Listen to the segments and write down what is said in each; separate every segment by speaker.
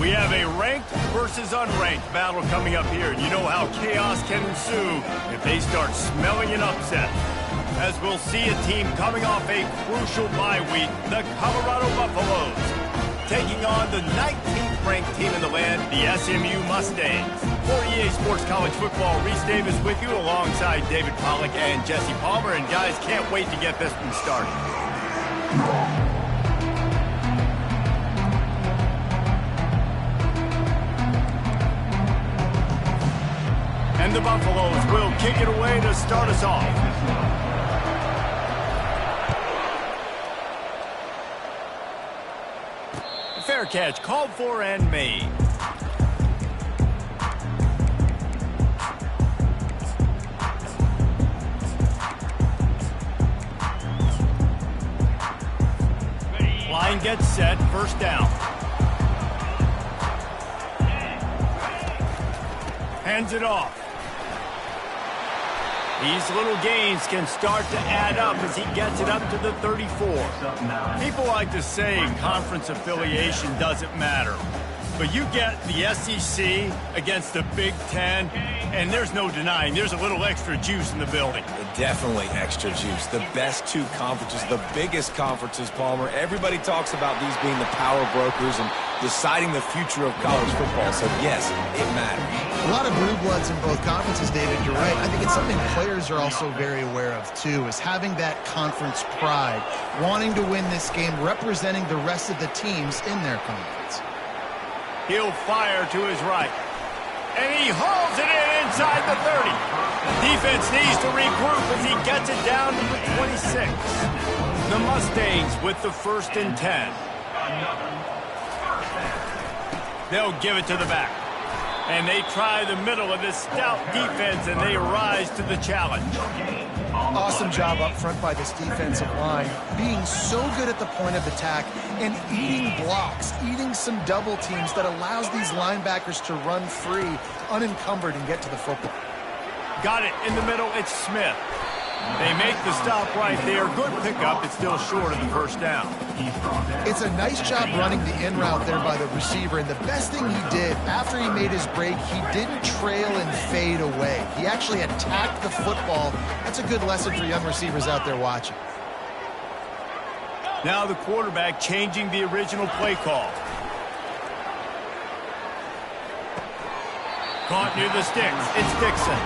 Speaker 1: We have a ranked versus unranked battle coming up here. You know how chaos can ensue if they start smelling an upset. As we'll see a team coming off a crucial bye week, the Colorado Buffaloes, taking on the 19th ranked team in the land, the SMU Mustangs. For EA Sports College Football, Reese Davis with you alongside David Pollack and Jesse Palmer. And guys, can't wait to get this one started. And the Buffaloes will kick it away to start us off. Fair catch called for and made. Line gets set, first down. Hands it off. These little gains can start to add up as he gets it up to the 34. People like to say conference affiliation doesn't matter. But you get the SEC against the Big Ten, and there's no denying there's a little extra juice in the building.
Speaker 2: Definitely extra juice. The best two conferences, the biggest conferences, Palmer. Everybody talks about these being the power brokers and deciding the future of college football. So, yes, it matters.
Speaker 3: A lot of blue bloods in both conferences, David. You're right. I think it's something players are also very aware of, too, is having that conference pride, wanting to win this game, representing the rest of the teams in their conference.
Speaker 1: He'll fire to his right. And he hauls it in inside the 30. Defense needs to regroup as he gets it down to the 26. The Mustangs with the 1st and 10. They'll give it to the back. And they try the middle of this stout defense, and they rise to the challenge.
Speaker 3: Awesome job up front by this defensive line, being so good at the point of attack and eating blocks, eating some double teams that allows these linebackers to run free, unencumbered, and get to the football.
Speaker 1: Got it in the middle. It's Smith. They make the stop right there. Good pickup. It's still short of the first down.
Speaker 3: It's a nice job running the in route there by the receiver. And the best thing he did after he made his break, he didn't trail and fade away. He actually attacked the football. That's a good lesson for young receivers out there watching.
Speaker 1: Now the quarterback changing the original play call. Caught near the sticks. It's Dixon.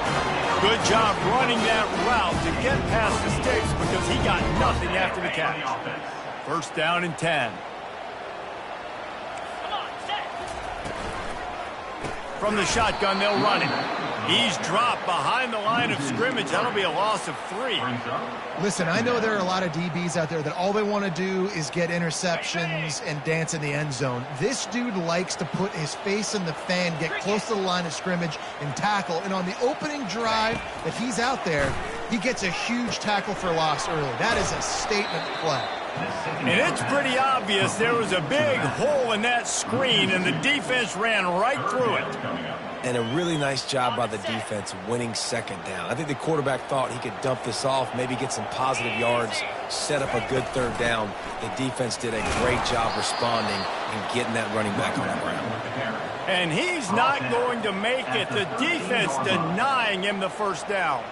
Speaker 1: Good job running that route to get past the sticks because he got nothing after the catch. First down and 10. From the shotgun, they'll run it. He's dropped behind the line of scrimmage. That'll be a loss of 3.
Speaker 3: Listen, I know there are a lot of DBs out there that all they want to do is get interceptions and dance in the end zone. This dude likes to put his face in the fan, get close to the line of scrimmage, and tackle. And on the opening drive that he's out there, he gets a huge tackle for loss early. That is a statement play.
Speaker 1: And it's pretty obvious there was a big hole in that screen, and the defense ran right through it.
Speaker 2: And a really nice job by the defense winning second down. I think the quarterback thought he could dump this off, maybe get some positive yards, set up a good third down. The defense did a great job responding and getting that running back on the ground.
Speaker 1: And he's not going to make it. The defense denying him the first down.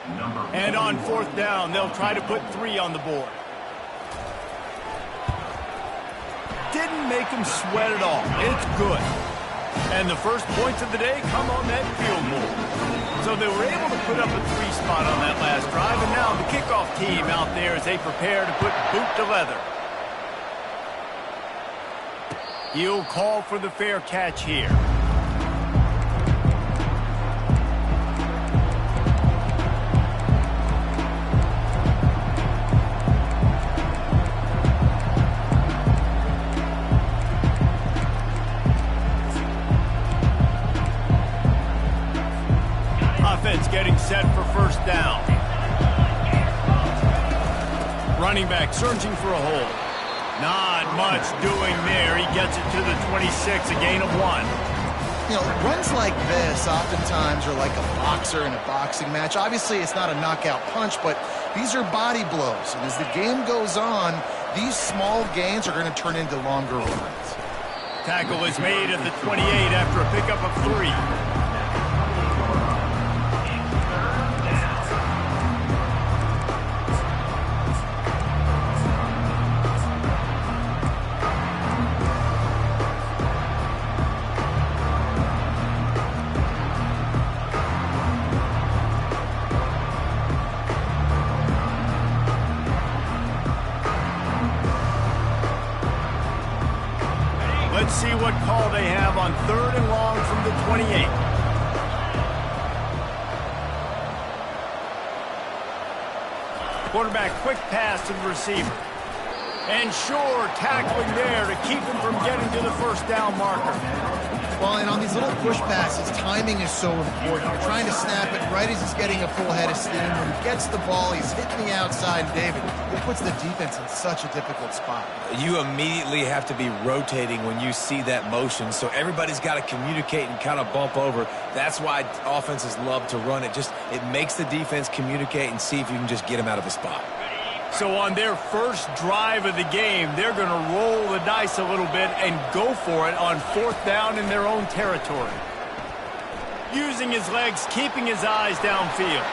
Speaker 1: And on 4th down, they'll try to put 3 on the board. Didn't make him sweat at all. It's good. And the first points of the day come on that field goal. So they were able to put up a 3 spot on that last drive, and now the kickoff team out there as they prepare to put boot to leather. He'll call for the fair catch here. Offense getting set for first down. Running back searching for a hole. Not much doing there. He gets it to the 26, a gain of 1.
Speaker 3: You know, runs like this oftentimes are like a boxer in a boxing match. Obviously, it's not a knockout punch, but these are body blows. And as the game goes on, these small gains are going to turn into longer runs.
Speaker 1: Tackle is made at the 28 after a pickup of 3. Let's see what call they have on 3rd and long from the 28. Quarterback quick pass to the receiver. And sure, tackling there to keep him from getting to the first down marker.
Speaker 3: Well, and on these little push passes, timing is so important. You're trying to snap it right as he's getting a full head of steam. When he gets the ball, he's hitting the outside, David. It puts the defense in such a difficult spot.
Speaker 2: You immediately have to be rotating when you see that motion, so everybody's got to communicate and kind of bump over. That's why offenses love to run it. It makes the defense communicate and see if you can just get him out of the spot.
Speaker 1: So on their first drive of the game, they're going to roll the dice a little bit and go for it on 4th down in their own territory. Using his legs, keeping his eyes downfield.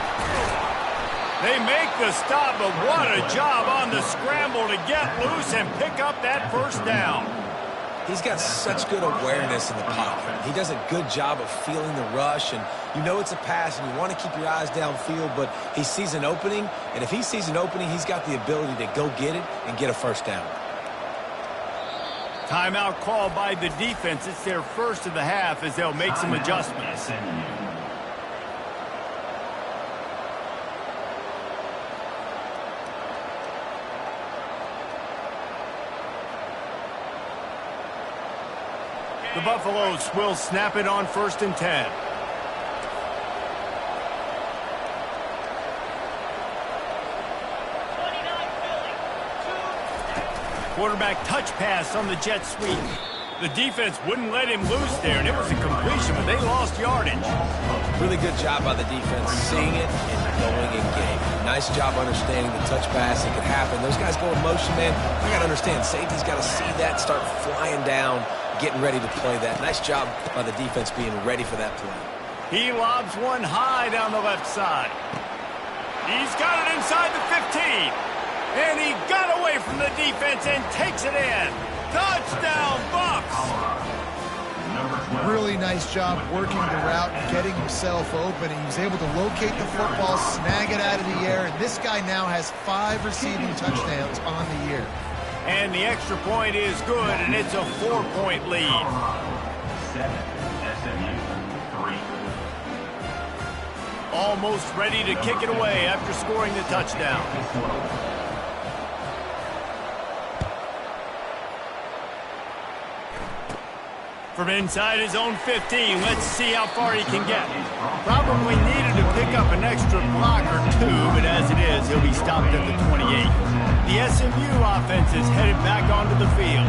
Speaker 1: They make the stop, but what a job on the scramble to get loose and pick up that first down.
Speaker 2: He's got such good awareness in the pocket. He does a good job of feeling the rush, and you know it's a pass, and you want to keep your eyes downfield, but he sees an opening, and if he sees an opening, he's got the ability to go get it and get a first down.
Speaker 1: Timeout called by the defense. It's their first of the half as they'll make some adjustments. The Buffaloes will snap it on 1st and 10. Quarterback touch pass on the jet sweep. The defense wouldn't let him loose there, and it was a completion, but they lost yardage.
Speaker 2: Really good job by the defense, seeing it and going in game. Nice job understanding the touch pass. It could happen. Those guys go in motion, man. I got to understand, safety's got to see that, start flying down, getting ready to play that. Nice job by the defense being ready for that play.
Speaker 1: He lobs one high down the left side. He's got it inside the 15. And he got away from the defense and takes it in. Touchdown, Bucks!
Speaker 3: Really nice job working the route and getting himself open. He was able to locate the football, snag it out of the air, and this guy now has 5 receiving touchdowns on the year.
Speaker 1: And the extra point is good, and it's a 4-point lead.
Speaker 4: 7, SMU, 3.
Speaker 1: Almost ready to kick it away after scoring the touchdown. From inside his own 15, let's see how far he can get. Probably needed to pick up an extra block or 2, but as it is, he'll be stopped at the 28. The SMU offense is headed back onto the field.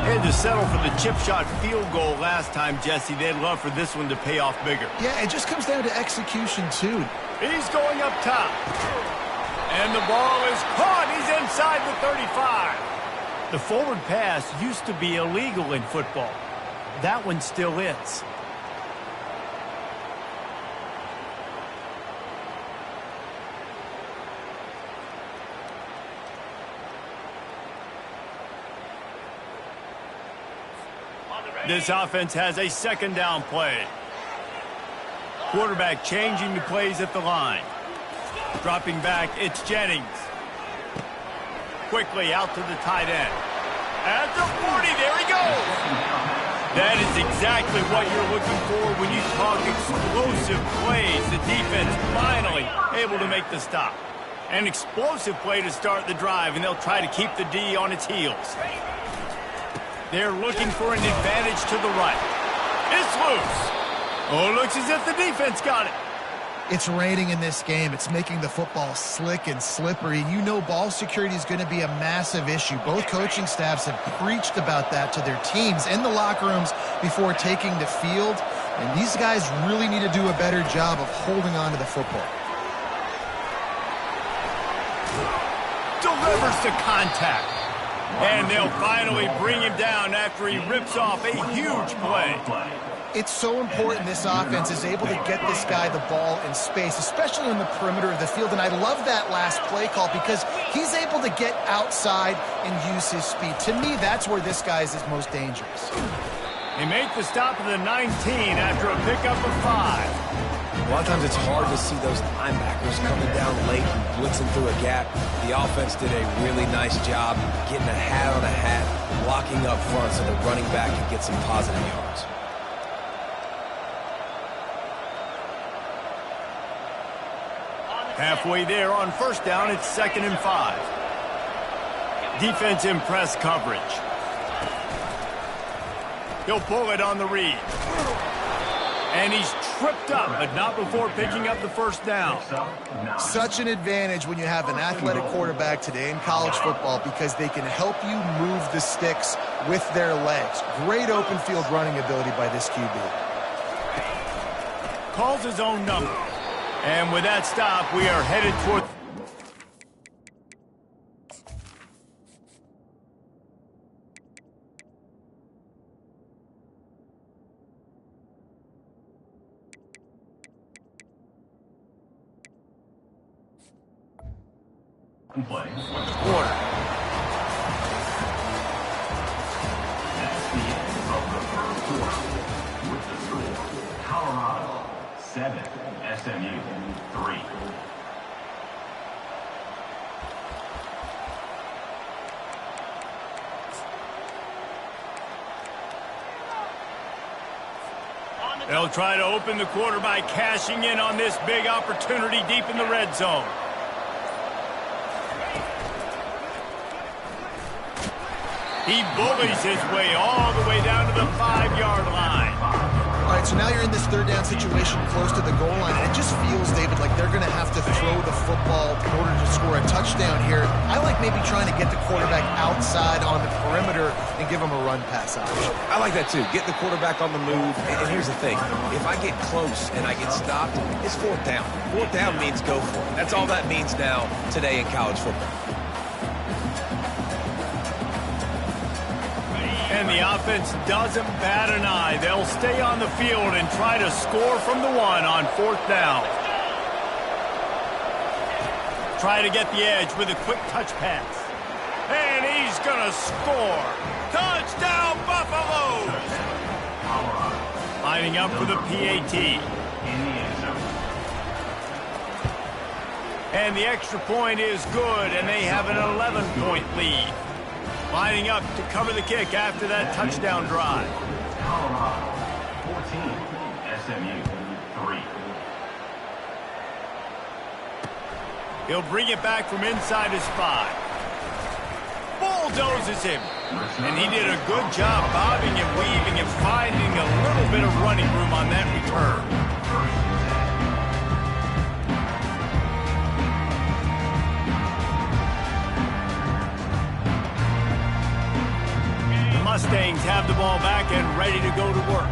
Speaker 1: They had to settle for the chip shot field goal last time, Jesse. They'd love for this one to pay off bigger.
Speaker 3: Yeah, it just comes down to execution, too.
Speaker 1: He's going up top. And the ball is caught. He's inside the 35. The forward pass used to be illegal in football. That one still is. This offense has a 2nd down play. Quarterback changing the plays at the line. Dropping back, it's Jennings. Quickly out to the tight end. At the 40, there he goes. That is exactly what you're looking for when you talk explosive plays. The defense finally able to make the stop. An explosive play to start the drive, and they'll try to keep the D on its heels. They're looking for an advantage to the right. It's loose. Oh, looks as if the defense got it.
Speaker 3: It's raining in this game. It's making the football slick and slippery. You know ball security is going to be a massive issue. Both coaching staffs have preached about that to their teams in the locker rooms before taking the field. And these guys really need to do a better job of holding on to the football.
Speaker 1: Delivers to contact. And they'll finally bring him down after he rips off a huge play.
Speaker 3: It's so important this offense is able to get this guy the ball in space, especially on the perimeter of the field. And I love that last play call because he's able to get outside and use his speed. To me, that's where this guy is his most dangerous.
Speaker 1: They make the stop of the 19 after a pickup of 5.
Speaker 2: A lot of times it's hard to see those linebackers coming down late and blitzing through a gap. The offense did a really nice job getting a hat on a hat, blocking up front so the running back can get some positive yards.
Speaker 1: Halfway there on first down, it's 2nd and 5. Defense in press coverage. He'll pull it on the read. And he's tripped up, but not before picking up the first down.
Speaker 3: Such an advantage when you have an athletic quarterback today in college football because they can help you move the sticks with their legs. Great open field running ability by this QB.
Speaker 1: Calls his own number. And with that stop, we are headed toward...
Speaker 4: Play.
Speaker 1: quarter.
Speaker 4: That's the end of the first quarter. With the score, Colorado 7, SMU 3.
Speaker 1: They'll try to open the quarter by cashing in on this big opportunity deep in the red zone. He bullies his way all the way down to the 5-yard line.
Speaker 3: All right, so now you're in this third down situation close to the goal line, and it just feels, David, like they're going to have to throw the football in order to score a touchdown here. I like maybe trying to get the quarterback outside on the perimeter and give him a run pass option.
Speaker 2: I like that too. Get the quarterback on the move. And here's the thing. If I get close and I get stopped, it's 4th down. 4th down means go for it. That's all that means now today in college football.
Speaker 1: And the offense doesn't bat an eye. They'll stay on the field and try to score from the 1 on 4th down. Try to get the edge with a quick touch pass. And he's going to score. Touchdown, Buffaloes! Lining up for the PAT. And the extra point is good, and they have an 11-point lead. Lining up to cover the kick after that touchdown drive.
Speaker 4: Colorado 14, SMU 3.
Speaker 1: He'll bring it back from inside his 5. Bulldozes him. And he did a good job bobbing and weaving and finding a little bit of running room on that return. Mustangs have the ball back and ready to go to work.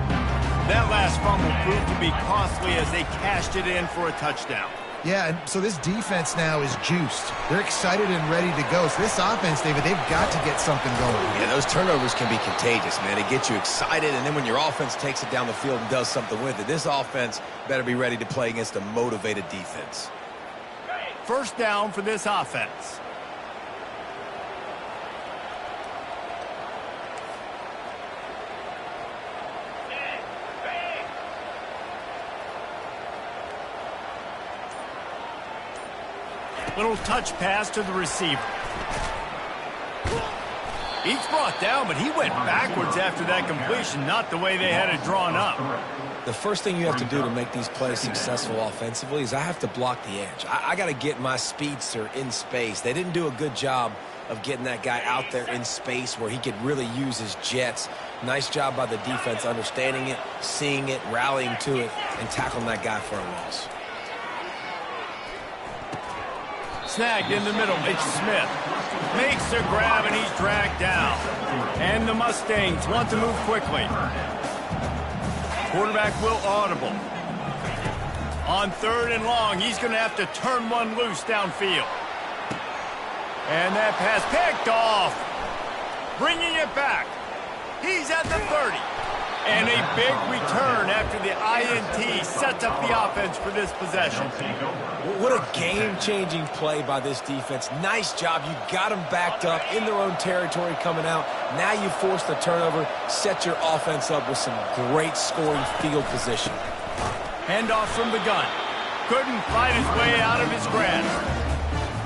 Speaker 1: That last fumble proved to be costly as they cashed it in for a touchdown.
Speaker 3: Yeah, and so this defense now is juiced. They're excited and ready to go. So this offense, David, they've got to get something going.
Speaker 2: Yeah, those turnovers can be contagious, man. It gets you excited, and then when your offense takes it down the field and does something with it, this offense better be ready to play against a motivated defense.
Speaker 1: First down for this offense. Little touch pass to the receiver. He's brought down, but he went backwards after that completion, not the way they had it drawn up.
Speaker 2: The first thing you have to do to make these plays successful offensively is I have to block the edge. I got to get my speedster in space. They didn't do a good job of getting that guy out there in space where he could really use his jets. Nice job by the defense understanding it, seeing it, rallying to it, and tackling that guy for a loss.
Speaker 1: Snagged in the middle, it's Smith. Makes the grab, and he's dragged down. And the Mustangs want to move quickly. Quarterback will audible. On 3rd and long, he's going to have to turn one loose downfield. And that pass picked off. bringing it back. He's at the 30. And a big return after the INT sets up the offense for this possession.
Speaker 2: What a game-changing play by this defense. Nice job. You got them backed up in their own territory coming out. Now you force the turnover, set your offense up with some great scoring field position.
Speaker 1: Handoff from the gun. Couldn't fight his way out of his grasp.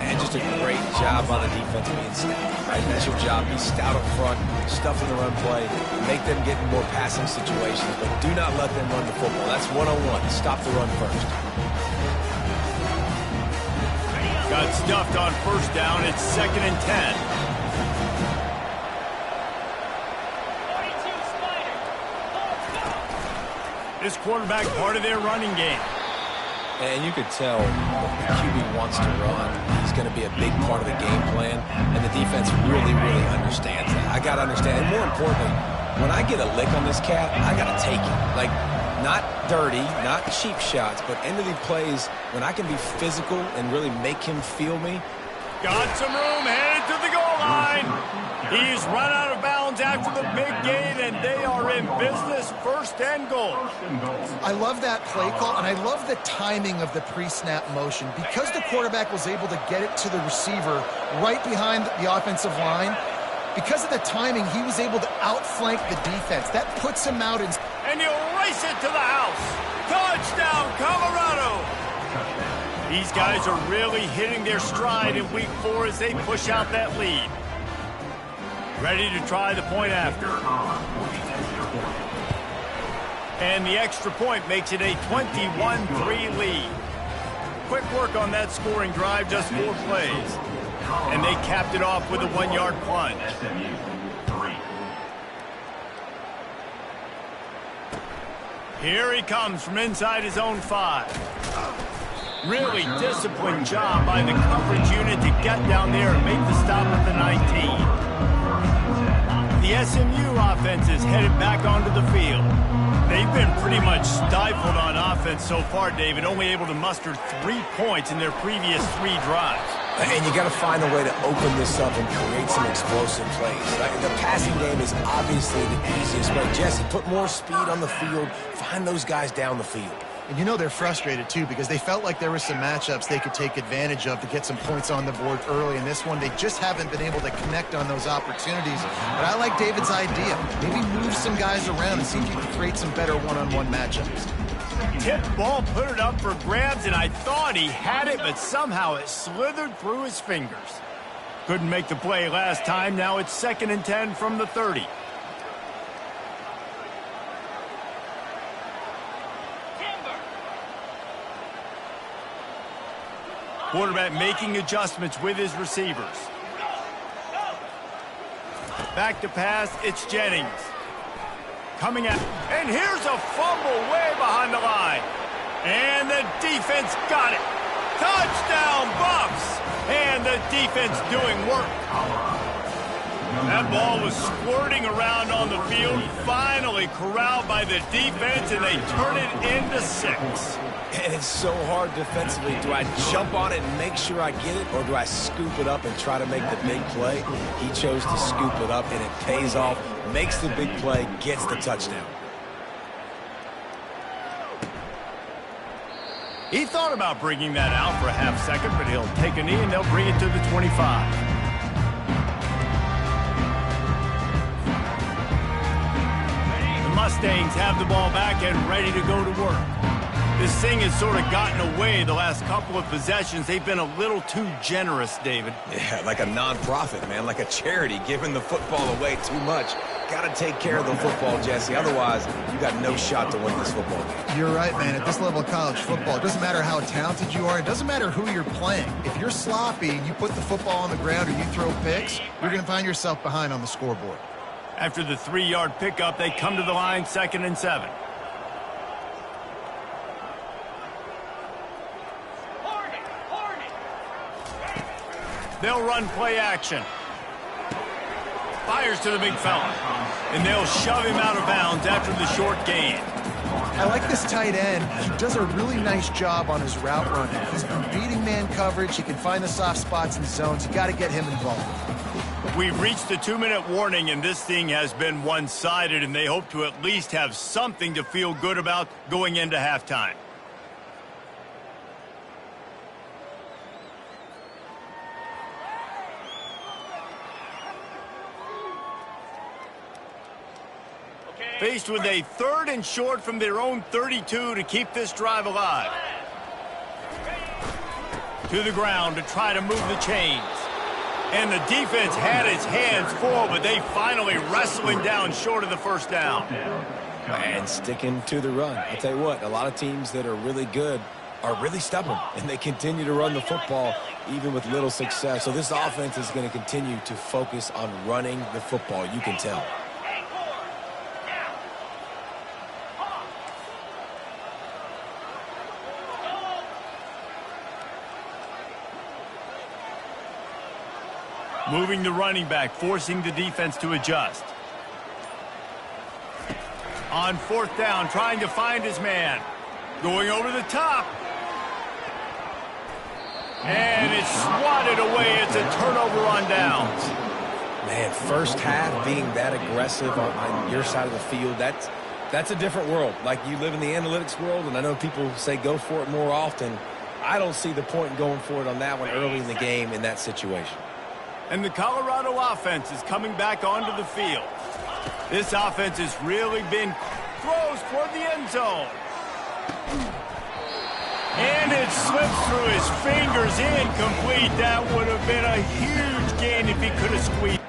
Speaker 2: And just a great job by the defense being stout, right? That's your job. Be stout up front, stuff in the run play, make them get in more passing situations, but do not let them run the football. That's one-on-one. Stop the run first.
Speaker 1: Got stuffed on first down. It's 2nd and 10. This quarterback part of their running game.
Speaker 2: And you could tell the QB wants to run. He's going to be a big part of the game plan, and the defense really, really understands that. I got to understand, and more importantly, when I get a lick on this cat, I got to take it. Like, not dirty, not cheap shots, but end of the plays when I can be physical and really make him feel me.
Speaker 1: Got some room, headed to the goal line. He's run out of bounds after the big gain, and they are in business, 1st and goal.
Speaker 3: I love that play call, and I love the timing of the pre-snap motion. Because the quarterback was able to get it to the receiver right behind the offensive line, because of the timing, he was able to outflank the defense. That puts him out in...
Speaker 1: And he'll race it to the house. Touchdown, Colorado! These guys are really hitting their stride in Week 4 as they push out that lead. Ready to try the point after. And the extra point makes it a 21-3 lead. Quick work on that scoring drive, just 4 plays. And they capped it off with a 1-yard plunge.
Speaker 4: SMU 3.
Speaker 1: Here he comes from inside his own 5. Really disciplined job by the coverage unit to get down there and make the stop at the 19. The SMU offense is headed back onto the field. They've been pretty much stifled on offense so far, David, only able to muster 3 points in their previous 3 drives.
Speaker 2: And you got to find a way to open this up and create some explosive plays. The passing game is obviously the easiest way. Jesse, put more speed on the field. Find those guys down the field.
Speaker 3: And you know they're frustrated, too, because they felt like there were some matchups they could take advantage of to get some points on the board early. In this one, they just haven't been able to connect on those opportunities. But I like David's idea. Maybe move some guys around and see if you can create some better one-on-one matchups.
Speaker 1: Tip ball, put it up for grabs, and I thought he had it, but somehow it slithered through his fingers. Couldn't make the play last time. Now it's 2nd and 10 from the 30. Quarterback making adjustments with his receivers. Back to pass, it's Jennings. Coming out, and here's a fumble way behind the line. And the defense got it. Touchdown, Buffs! And the defense doing work. That ball was squirting around on the field, finally corralled by the defense, and they turn it into 6.
Speaker 2: And it's so hard defensively. Do I jump on it and make sure I get it, or do I scoop it up and try to make the big play? He chose to scoop it up, and it pays off, makes the big play, gets the touchdown.
Speaker 1: He thought about bringing that out for a half second, but he'll take a knee and they'll bring it to the 25. Mustangs have the ball back and ready to go to work. This thing has sort of gotten away the last couple of possessions. They've been a little too generous, David.
Speaker 2: Yeah, like a non-profit, man, like a charity, giving the football away too much. Got to take care of the football, Jesse. Otherwise, you got no shot to win this football game.
Speaker 3: You're right, man. At this level of college football, it doesn't matter how talented you are. It doesn't matter who you're playing. If you're sloppy and you put the football on the ground or you throw picks, you're going to find yourself behind on the scoreboard.
Speaker 1: After the 3-yard pickup, they come to the line, 2nd and 7. They'll run play action. Fires to the big fella. And they'll shove him out of bounds after the short gain.
Speaker 3: I like this tight end. He does a really nice job on his route running. He's been beating man coverage. He can find the soft spots and zones. You got to get him involved.
Speaker 1: We've reached the 2-minute warning, and this thing has been one-sided, and they hope to at least have something to feel good about going into halftime. Faced with a 3rd and short from their own 32 to keep this drive alive. To the ground to try to move the chains. And the defense had its hands full, but they finally wrestling down short of the first down.
Speaker 2: And sticking to the run. I'll tell you what, a lot of teams that are really good are really stubborn, and they continue to run the football even with little success. So this offense is going to continue to focus on running the football, you can tell.
Speaker 1: Moving the running back, forcing the defense to adjust. On 4th down, trying to find his man. Going over the top. And it's swatted away. It's a turnover on downs.
Speaker 2: Man, first half being that aggressive on your side of the field, that's a different world. Like, you live in the analytics world, and I know people say go for it more often. I don't see the point in going for it on that one early in the game in that situation.
Speaker 1: And the Colorado offense is coming back onto the field. This offense has really been close toward the end zone. And it slips through his fingers, incomplete. That would have been a huge gain if he could have squeezed.